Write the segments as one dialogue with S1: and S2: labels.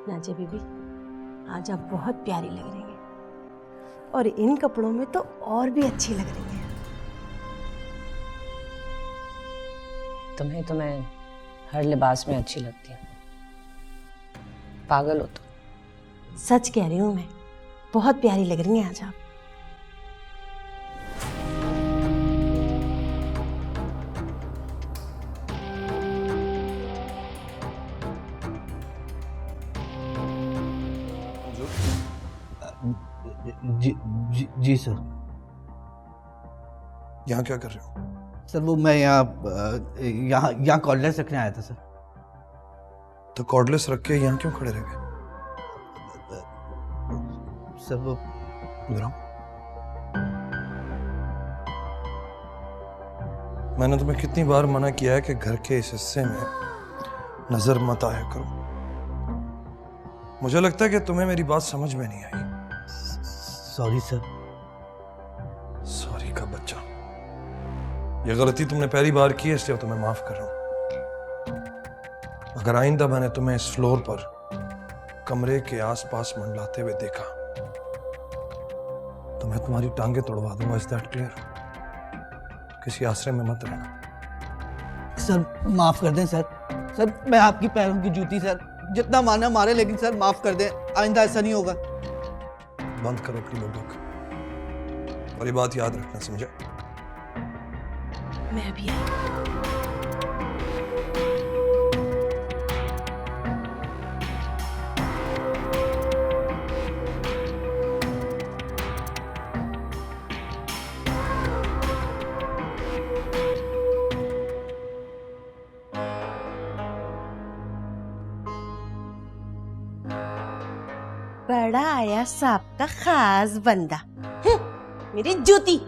S1: नाजिया बीबी, आज आप बहुत प्यारी लग रही हैं और इन कपड़ों में तो और भी अच्छी लग रही हैं।
S2: तुम्हें तो मैं हर लिबास में अच्छी लगती हूँ। पागल हो तुम।
S1: सच कह रही हूँ मैं, बहुत प्यारी लग रही हैं आज आप।
S3: जी सर।
S4: यहाँ क्या कर रहे हो?
S3: सर वो मैं यहाँ कॉर्डलेस रखने आया था सर।
S4: तो कॉर्डलेस रख के यहाँ क्यों खड़े रह गए?
S3: सर वो
S4: मैंने तुम्हें कितनी बार मना किया है कि घर के इस हिस्से में नजर मत आया करो। मुझे लगता है कि तुम्हें मेरी बात समझ में नहीं आई।
S3: Sorry sir.
S4: सॉरी का बच्चा। ये गलती तुमने पहली बार की है, इसलिए तुम्हें माफ कर रहा हूं। अगर आइंदा मैंने तुम्हें इस फ्लोर पर कमरे के आसपास मंडलाते हुए देखा तो मैं तुम्हारी टांगे तोड़वा दूंगा। Is that clear? किसी आश्रय में मत रहना।
S3: सर माफ कर दें सर। सर मैं आपकी पैरों की जूती सर, जितना मारना मारे, लेकिन सर माफ कर दें, आइंदा ऐसा नहीं होगा।
S4: बंद करो अपनी बकबक और ये बात याद रखना, समझे?
S1: मैं भी आई। बड़ा आया साहब का खास बंदा। मेरी जूती।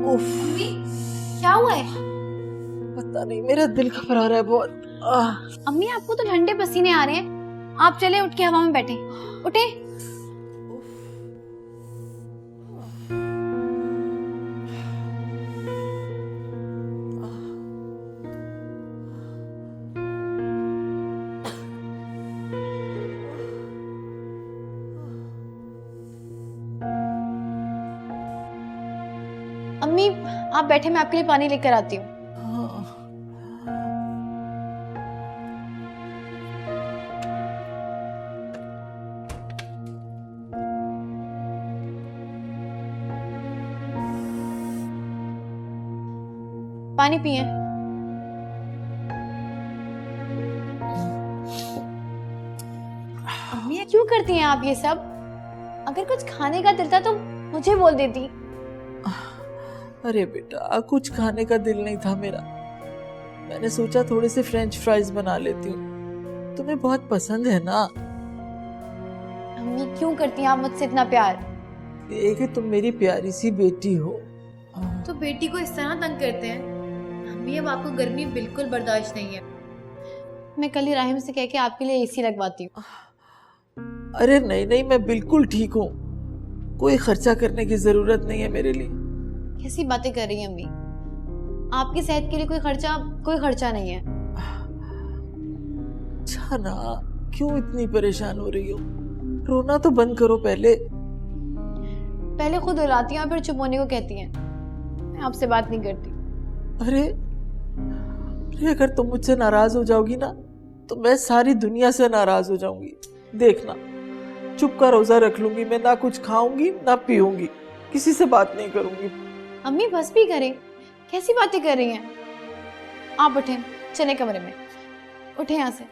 S5: मम्मी क्या हुआ है?
S6: पता नहीं, मेरा दिल घबरा रहा है बहुत।
S5: अम्मी आपको तो ठंडे पसीने आ रहे हैं, आप चले उठ के हवा में बैठे। उठे। अम्मी आप बैठे, मैं आपके लिए पानी लेकर आती हूँ। पानी पिए। अम्मी ये क्यों करती हैं आप ये सब? अगर कुछ खाने का दिल था तो मुझे बोल देती।
S6: अरे बेटा, कुछ खाने का दिल नहीं था मेरा। मैंने सोचा थोड़े से फ्रेंच फ्राइज बना लेती हूँ, तुम्हें बहुत पसंद है ना।
S5: अम्मी क्यों करती हैं आप मुझसे इतना प्यार?
S6: एक तुम मेरी प्यारी सी बेटी हो।
S5: तो बेटी को इस तरह तंग करते हैं? अम्मी अब आपको गर्मी बिल्कुल बर्दाश्त नहीं है। मैं कल ही राहिम से कह के आपके लिए एसी लगवाती हूँ।
S6: अरे नहीं नहीं, मैं बिल्कुल ठीक हूँ, कोई खर्चा करने की जरूरत नहीं है मेरे लिए।
S5: कैसी बातें कर रही हैं अम्मी? आपकी सेहत के लिए कोई खर्चा नहीं है।
S6: अच्छा ना, क्यों इतनी परेशान हो रही हो? रोना तो बंद करो पहले।
S5: पहले खुद रुलाती हैं और फिर चुप होने को कहती हैं। मैं आपसे बात नहीं करती।
S6: अरे अगर तुम मुझसे नाराज हो जाओगी ना तो मैं सारी दुनिया से नाराज हो जाऊंगी। देखना, चुप का रोजा रख लूंगी मैं, ना कुछ खाऊंगी ना पीऊंगी, किसी से बात नहीं करूंगी।
S5: अम्मी बस भी करें, कैसी बातें कर रही हैं? आप उठे, चले कमरे में। उठे यहाँ से।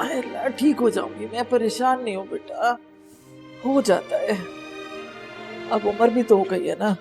S6: अल्लाह, ठीक हो जाऊंगी मैं, परेशान नहीं हूँ बेटा, हो जाता है। अब उम्र भी तो हो गई है ना।